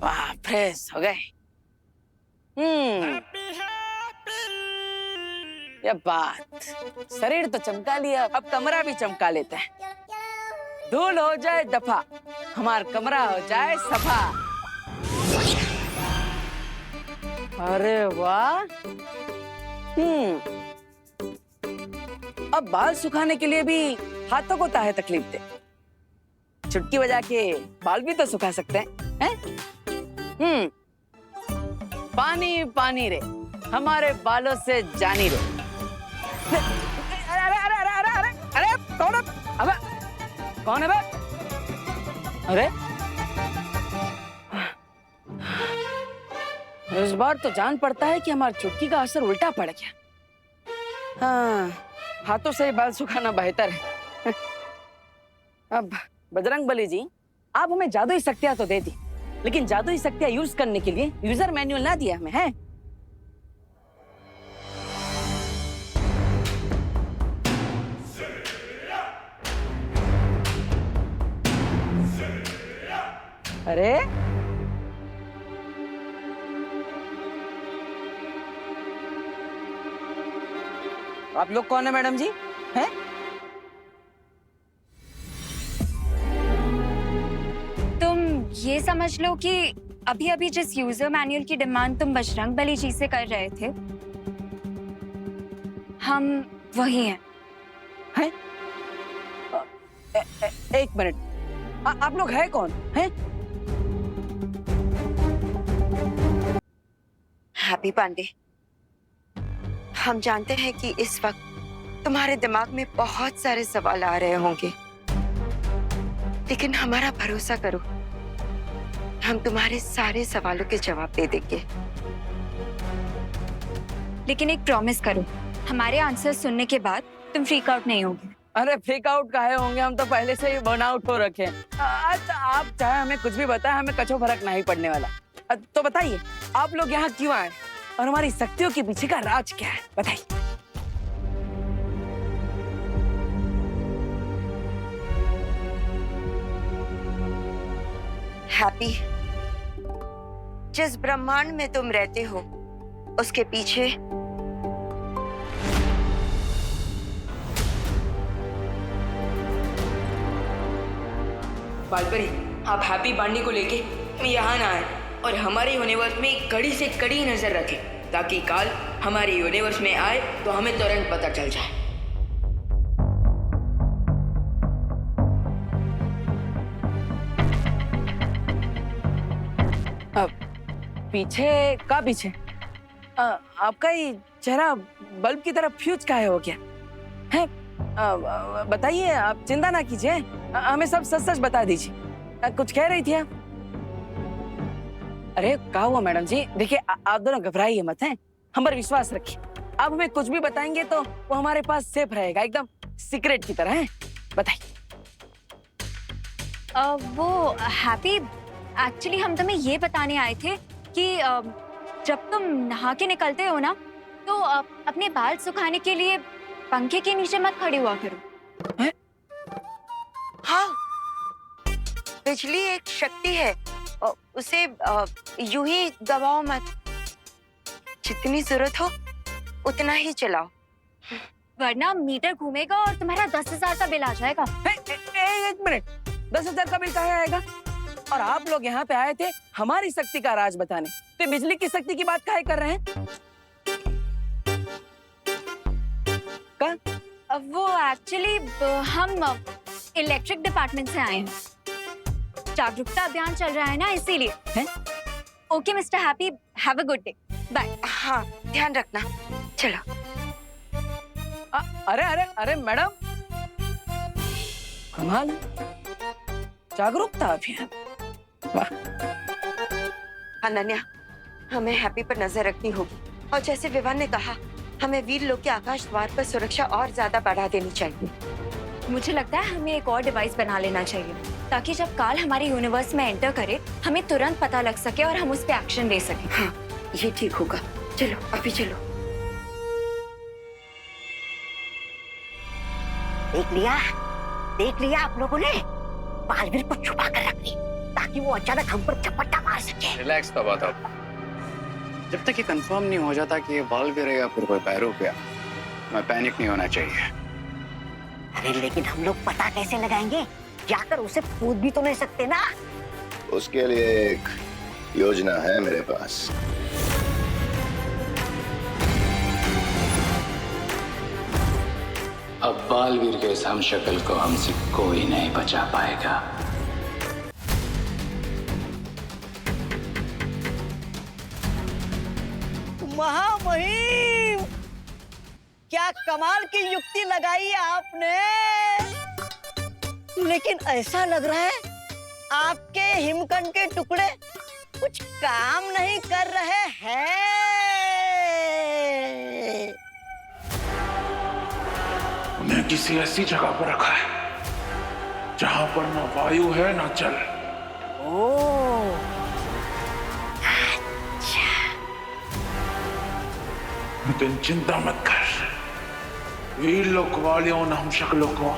वाह, फ्रेश हो गए। ये बात, शरीर तो चमका लिया, अब कमरा भी चमका लेते हैं। धूल हो जाए दफा, हमार कमरा हो जाए सफा। अरे वाह। अब बाल सुखाने के लिए भी हाथों को काहे तकलीफ दे, चुटकी बजा के बाल भी तो सुखा सकते हैं? पानी पानी रे, हमारे बालों से जानी रे। अरे अरे अरे अरे अरे अरे कौन है? अबे कौन है बे? अरे इस बार तो जान पड़ता है कि हमारी चुटकी का असर उल्टा पड़ गया। हाँ, हाथों से ही बाल सुखाना बेहतर है। अब बजरंगबली जी, आप हमें जादुई शक्तियां तो दे दी, लेकिन जादुई शक्तियां यूज करने के लिए यूजर मैनुअल ना दिया हमें, है? अरे आप लोग कौन है मैडम जी? हैं? तुम ये समझ लो कि अभी अभी जिस यूजर मैनुअल की डिमांड तुम बजरंगबली जी से कर रहे थे, हम वही हैं। हैं? एक मिनट, आप लोग हैं कौन? हैं? हैप्पी पांडे, हम जानते हैं कि इस वक्त तुम्हारे दिमाग में बहुत सारे सवाल आ रहे होंगे, लेकिन हमारा भरोसा करो, हम तुम्हारे सारे सवालों के जवाब दे देंगे। लेकिन एक प्रॉमिस करो, हमारे आंसर सुनने के बाद तुम फ्रीक आउट नहीं होगे। अरे फ्रीक आउट काहे होंगे, हम तो पहले से ही बर्न आउट हो रखे हैं। अच्छा, आप चाहे हमें कुछ भी बताएं, हमें कछो फर्क नहीं पड़ने वाला। तो बताइए, आप लोग यहाँ क्यों आए और हमारी शक्तियों के पीछे का राज क्या है, बताइए। हैप्पी, जिस ब्रह्मांड में तुम रहते हो उसके पीछे बालपरी, आप हैप्पी पांडे को लेके यहाँ ना आए और हमारे यूनिवर्स में कड़ी से कड़ी नजर रखें, ताकि काल हमारे यूनिवर्स में आए तो हमें तुरंत पता चल जाए। पीछे का पीछे? आपका ही चेहरा बल्ब की तरह फ्यूज काहे हो गया है? बताइए, आप चिंता ना कीजिए, हमें सब सच सच बता दीजिए। कुछ कह रही थी आप? अरे क्या हुआ मैडम जी? देखिए, आप दोनों घबराइए मत, हैं? हम पर विश्वास रखिए। आप हमें कुछ भी बताएंगे तो वो हमारे पास सेफ रहेगा, एकदम सीक्रेट की तरह, है? बताइए। वो हैप्पी, एक्चुअली हम तुम्हें ये बताने आए थे कि जब तुम नहा के निकलते हो ना, तो अपने बाल सुखाने के लिए पंखे के नीचे मत खड़े हुआ करो। है? हाँ, बिजली एक शक्ति है, उसे यूं ही दबाओ मत, जितनी जरूरत हो उतना ही चलाओ, वरना मीटर घूमेगा और तुम्हारा 10,000 का बिल आ जाएगा। एक मिनट, 10,000 का बिल कहाँ आएगा? और आप लोग यहाँ पे आए थे हमारी शक्ति का राज बताने, तो बिजली की शक्ति की बात काहे कर रहे हैं? वो एक्चुअली हम इलेक्ट्रिक डिपार्टमेंट से आए हैं, जागरूकता अभियान चल रहा है ना, इसीलिए। हैं? Okay mister happy, have a good day, bye. हाँ, ध्यान रखना, चलो। अरे अरे अरे मैडम, कमाल, जागरूकता अभियान, वाह। अनन्या, हमें हैप्पी पर नजर रखनी होगी, और जैसे विवान ने कहा, हमें वीर लोक के आकाश द्वार पर सुरक्षा और ज्यादा बढ़ा देनी चाहिए। मुझे लगता है हमें एक और डिवाइस बना लेना चाहिए, ताकि जब काल हमारे यूनिवर्स में एंटर करे, हमें तुरंत पता लग सके और हम उस पर एक्शन ले सकें। हाँ, ये ठीक होगा। चलो, अभी चलो। देख लिया आप लोगों ने, बालवीर को छुपा कर रख दी, ताकि ताकि वो अचानक हम पर झपट्टा मार सके। रिलैक्स बाबा साहब, जब तक ये कंफर्म नहीं हो जाता कि ये बालवीर है या फिर कोई पैरोपिया, मैं पैनिक नहीं होना चाहिए। अरे लेकिन हम लोग पता कैसे लगाएंगे? जाकर उसे पूछ भी तो नहीं सकते ना। उसके लिए एक योजना है मेरे पास। अब बालवीर के इस हमशक्ल को हमसे कोई नहीं बचा पाएगा। महामहिम, क्या कमाल की युक्ति लगाई है आपने। लेकिन ऐसा लग रहा है आपके हिमकंड के टुकड़े कुछ काम नहीं कर रहे हैं। उन्हें किसी ऐसी जगह पर रखा है जहां पर न वायु है न जल। ओह, तुम चिंता मत कर, वीर लोक वाले उन हम शक्लों को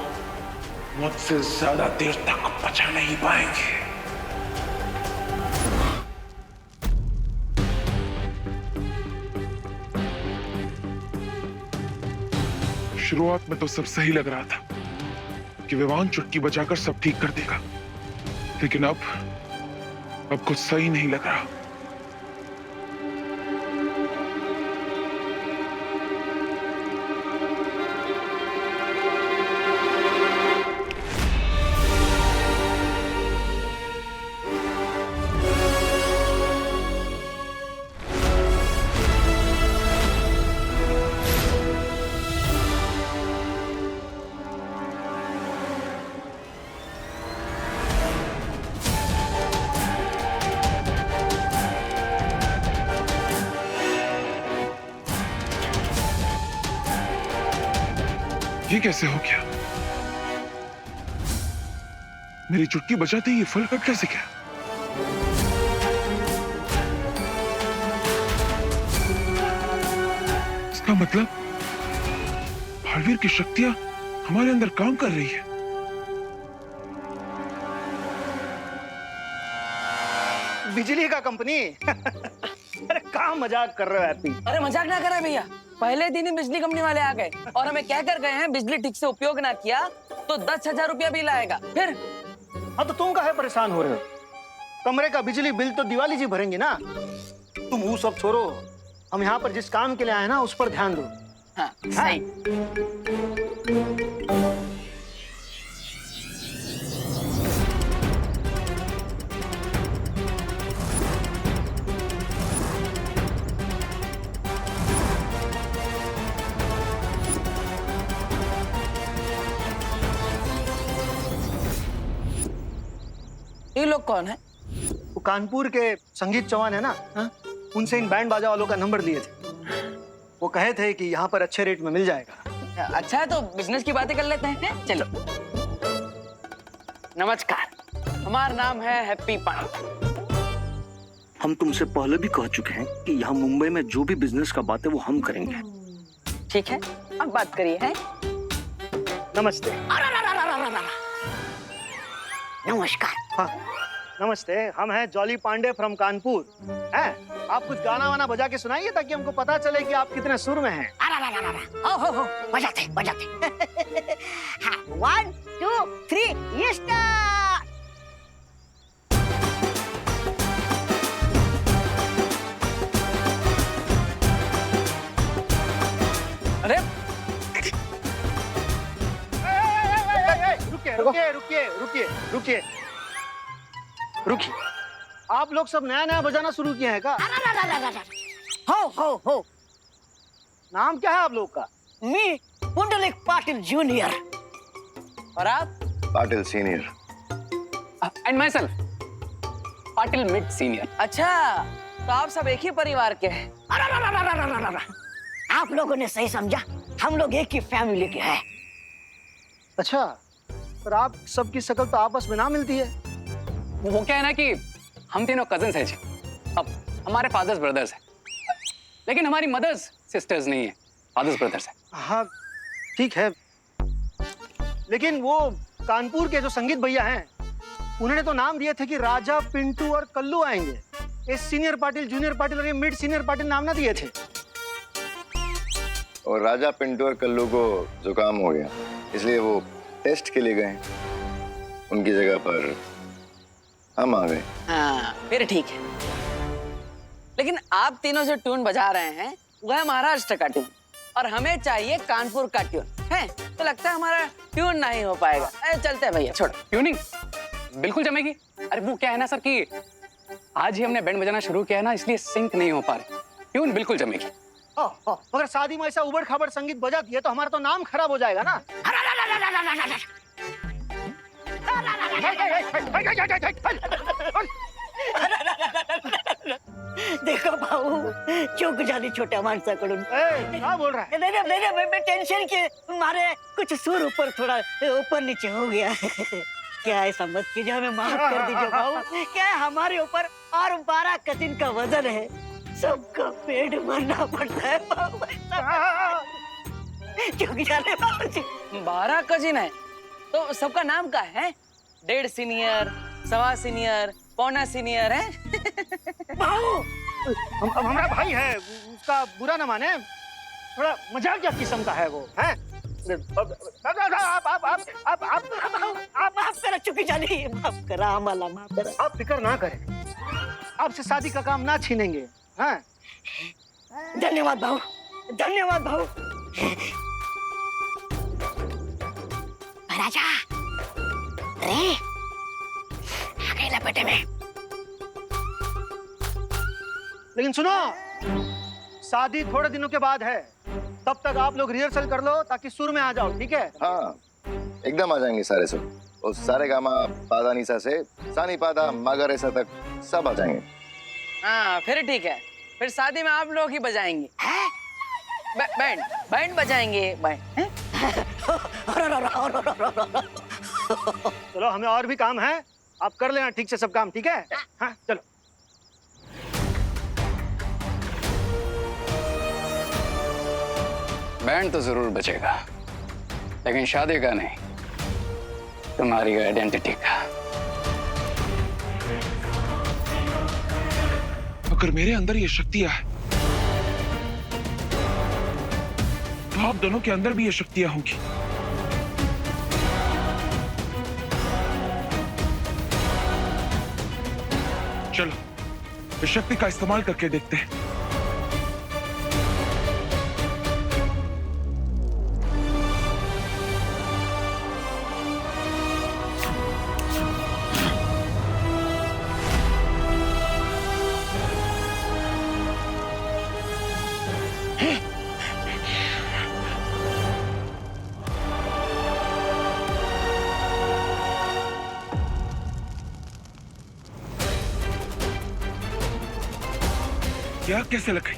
मुझसे ज्यादा देर तक बचा नहीं पाएंगे। शुरुआत में तो सब सही लग रहा था कि विवान चुटकी बजाकर सब ठीक कर देगा, लेकिन अब कुछ सही नहीं लग रहा। ये कैसे हो गया? मेरी चुटकी बजाते ही ये फल कट कैसे गया? इसका मतलब बालवीर की शक्तियां हमारे अंदर काम कर रही है। बिजली का कंपनी। अरे कहाँ मजाक कर रहे हो हैप्पी? अरे मजाक ना करें भैया, पहले दिन ही बिजली कंपनी वाले आ गए और हमें कह कर गए हैं बिजली ठीक से उपयोग ना किया तो 10,000 रुपया बिल आएगा। फिर हाँ तो तुम काहे परेशान हो रहे हो? कमरे का बिजली बिल तो दिवाली जी भरेंगे ना। तुम वो सब छोड़ो, हम यहाँ पर जिस काम के लिए आए ना उस पर ध्यान दो। हाँ सही। ये लोग कौन है? वो कानपुर के संगीत चौहान है ना, हाँ? उनसे इन बैंड बाजा वालों का नंबर लिए थे। वो कहे थे कि यहाँ पर अच्छे रेट में मिल जाएगा। अच्छा है तो बिजनेस की बातें कर लेते हैं। चलो। नमस्कार, हमारा नाम है हैप्पी पांडे। हम तुमसे पहले भी कह चुके हैं कि यहाँ मुंबई में जो भी बिजनेस का बात है वो हम करेंगे। ठीक है, अब बात करिए। हैं? नमस्ते। नमस्कार। हाँ नमस्ते, हम हैं जॉली पांडे फ्रॉम कानपुर। हैं? आप कुछ गाना वाना बजा के सुनाइए ताकि हमको पता चले कि आप कितने सुर में हैं। हो बजाते बजाते। हाँ 1 2 3 ये स्टार्ट। अरे रुकिए। आप लोग सब नया नया बजाना शुरू किए हैं क्या? हो नाम क्या है आप लोग का? मी पुंडलिक पाटिल जूनियर। और आप? Patil senior. And my self Patil mid senior. अच्छा, तो आप सब एक ही परिवार के हैं। आप लोगों ने सही समझा, हम लोग एक ही फैमिली के हैं। अच्छा, पर आप सबकी शक्ल तो आपस में ना मिलती है। वो क्या है ना कि हम तीनों कजिन्स हैं जी। अब हमारे फादर्स ब्रदर्स हैं, लेकिन हमारी मदर्स सिस्टर्स नहीं है, फादर्स ब्रदर्स हैं। हाँ ठीक है, लेकिन वो कानपुर के जो संगीत भैया हैं उन्होंने तो नाम दिए थे कि राजा, पिंटू और कल्लू आएंगे। ये सीनियर पाटिल, जूनियर पाटिल और ये मिड सीनियर पाटिल नाम ना दिए थे। और राजा, पिंटू और कल्लू को जुकाम हो गया, इसलिए वो टेस्ट के लिए गए। उनकी जगह पर हम आ गए। हाँ फिर ठीक है, लेकिन आप तीनों जो ट्यून बजा रहे हैं वह है महाराष्ट्र का ट्यून और हमें चाहिए कानपुर का ट्यून है, तो लगता है हमारा ट्यून नहीं हो पाएगा। चलते हैं भैया, छोड़ो। ट्यूनिंग बिल्कुल जमेगी। अरे वो क्या है ना सर कि आज ही हमने बैंड बजाना शुरू किया है ना, इसलिए सिंक नहीं हो पा रहे। ट्यून बिल्कुल जमेगी। मगर शादी में ऐसा उबड़ खाबड़ संगीत बजा दिए तो हमारा तो नाम खराब हो जाएगा ना। देखो भाऊ, चूक झाली छोट्या माणसाकडून। क्या बोल रहा है? नहीं, मैं टेंशन के मारे कुछ सुर ऊपर थोड़ा ऊपर नीचे हो गया। क्या ऐसा मत कीजिए, हमें माफ कर दीजिए भाऊ। क्या है, हमारे ऊपर और 12 कजिन का वजन है, सबका पेट भरना पड़ता है भाऊ। चूक झाले भाऊ जी। 12 कजिन है तो सबका नाम क्या है? 1.5 सीनियर, 1.25 सीनियर, 1.25 सीनियर है। भाऊ हमारा भाई है, उसका बुरा न माने, थोड़ा मजाकिया किस्म का है वो है। आप माफ करा चुकी जानी, माफ करा आम्हाला, माफ करा। आप फिक्र ना करें, आपसे शादी का काम ना छीनेंगे। हाँ धन्यवाद भाऊ, धन्यवाद भाऊ। राजा रे आ गई लपेटे में। लेकिन सुनो, शादी थोड़े दिनों के बाद है, तब तक आप लोग रिहर्सल कर लो ताकि सुर में आ जाओ, ठीक है? हाँ एकदम आ जाएंगे सारे सब। और सारे गामा पादा निसा से सानी पादा मागा रेसा तक सब आ जाएंगे। हाँ फिर ठीक है, फिर शादी में आप लोग ही बजाएंगे। बैंड बैंड बजाएंगे, बैंड। चलो हमें और भी काम है, आप कर लेना ठीक से सब काम, ठीक है? हाँ चलो। बैंड तो जरूर बचेगा, लेकिन शादी का नहीं, तुम्हारी आइडेंटिटी का। अगर मेरे अंदर ये शक्तियां है तो आप दोनों के अंदर भी ये शक्तियां होंगी। चलो इस शक्ति का इस्तेमाल करके देखते हैं। क्या कैसे लग गई?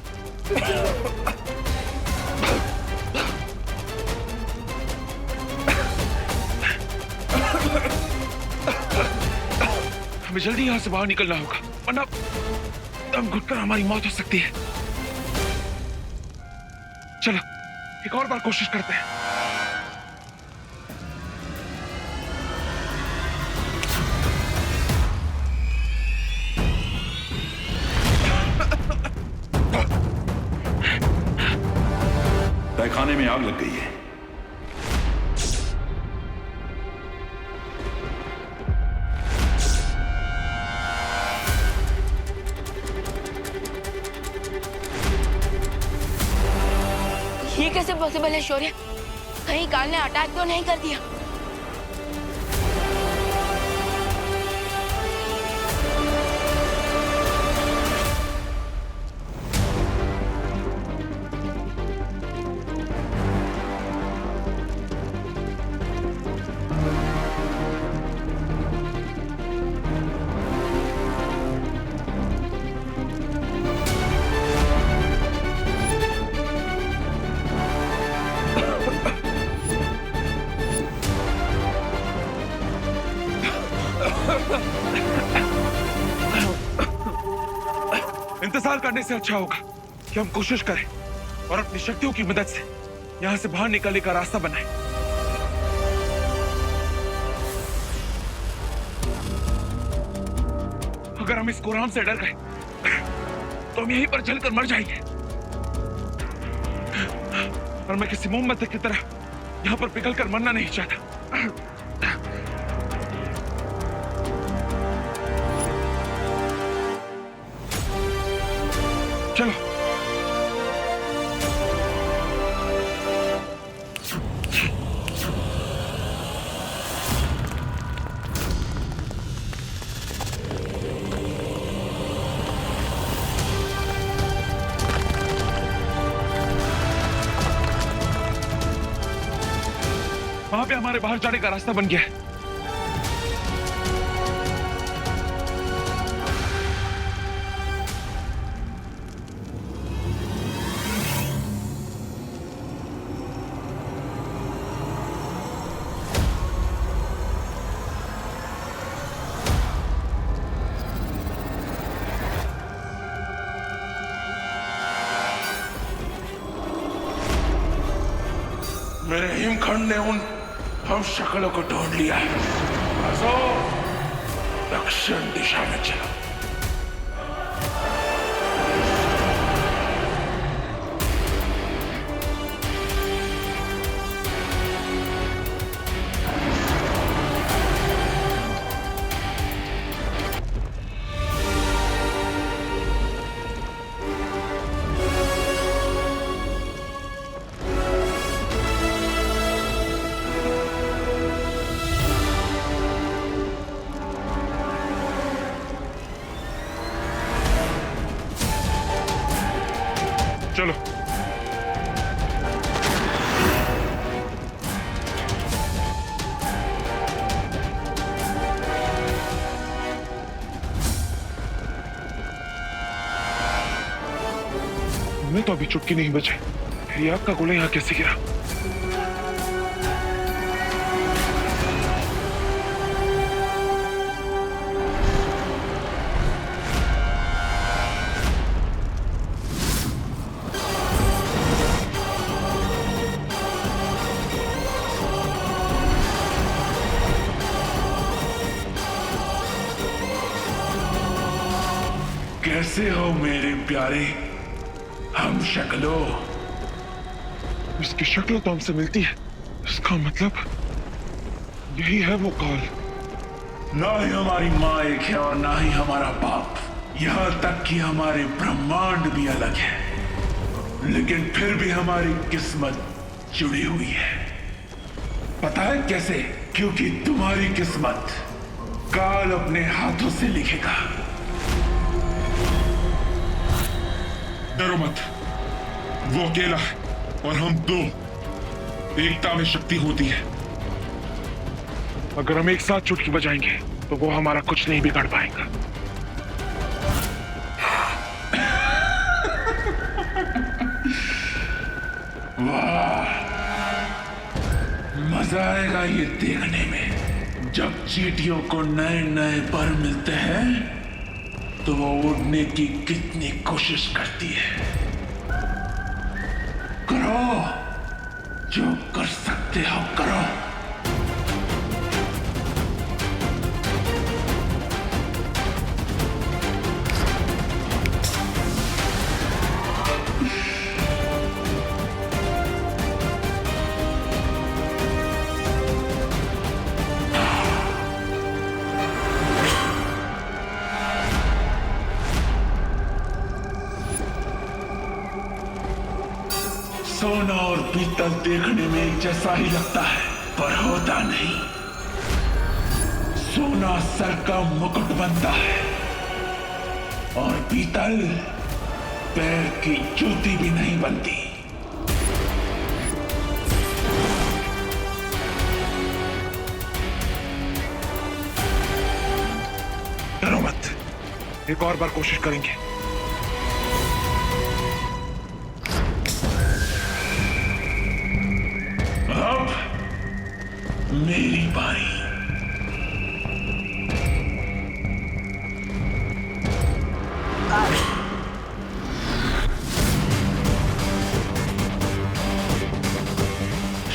हमें जल्दी यहां से बाहर निकलना होगा, वरना दम घुटकर हमारी मौत हो सकती है। चलो एक और बार कोशिश करते हैं। तहखाने में आग लग गई है। ये कैसे पॉसिबल है शौर्य? कहीं काल ने अटैक तो नहीं कर दिया? इंतजार करने से अच्छा होगा कि हम कोशिश करें और अपनी शक्तियों की मदद से यहां से बाहर निकलने का रास्ता बनाएं। अगर हम इस कुरान से डर गए तो हम यहीं पर जलकर मर जाएंगे। और मैं किसी मोमबत्ती की तरह यहाँ पर पिघलकर मरना नहीं चाहता। चलो। वहां पे हमारे बाहर जाने का रास्ता बन गया है। मेरे हिमखंड ने उन हम शक्लों को ढूंढ लिया है। दक्षिण दिशा में चलो। चलो। हमें तो अभी चुटकी नहीं बचे, फिर ये आपका गोला यहाँ कैसे गिरा? कैसे हो मेरे प्यारे हम शक्लों? इसकी शक्ल तो हमसे मिलती है, इसका मतलब यही है वो काल। ना ही हमारी माँ एक है और ना ही हमारा बाप, यहाँ तक कि हमारे ब्रह्मांड भी अलग है, लेकिन फिर भी हमारी किस्मत जुड़ी हुई है। पता है कैसे? क्योंकि तुम्हारी किस्मत काल अपने हाथों से लिखेगा। डरो मत, वो अकेला है और हम दो। एकता में शक्ति होती है। अगर हम एक साथ चुटकी बजाएंगे तो वो हमारा कुछ नहीं बिगाड़ पाएगा। वाह, मजा आएगा ये देखने में। जब चींटियों को नए नए पर मिलते हैं तो वो उड़ने की कितनी कोशिश करती है। करो जो कर सकते हो करो। सोना और पीतल देखने में एक जैसा ही लगता है, पर होता नहीं। सोना सर का मुकुट बनता है और पीतल पैर की जूती भी नहीं बनती। डरो मत, एक और बार कोशिश करेंगे। अब मेरी बारी।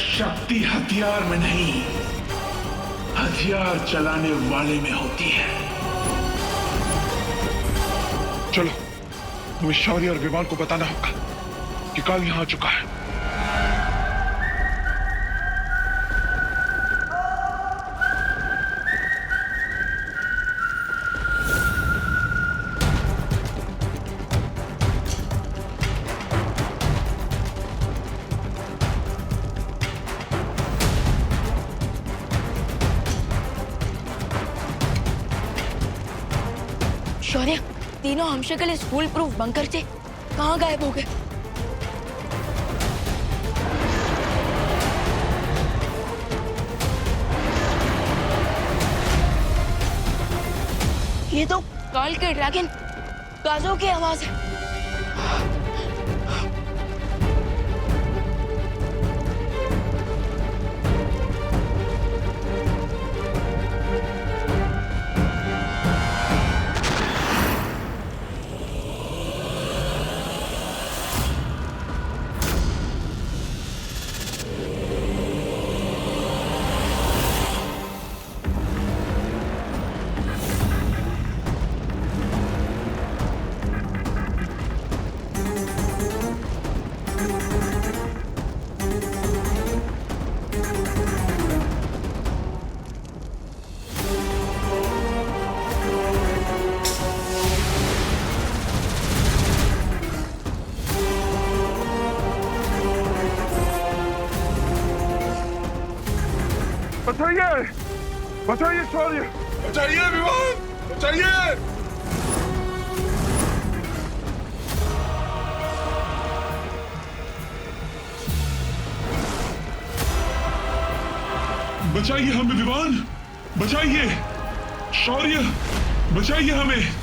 शक्ति हथियार में नहीं, हथियार चलाने वाले में होती है। चलो, तुम्हें शौर्य और विमान को बताना होगा कि काल यहाँ आ चुका है। शौर्य, तीनों हमशक्ल इस फूल प्रूफ बंकर से कहाँ गायब हो गए? ये तो काल के ड्रैगन काजो की आवाज है। बचाइए! बचाइए शौर्य! बचाइए विमान! बचाइए! बचाइए हमें विमान, बचाइए शौर्य, बचाइए हमें।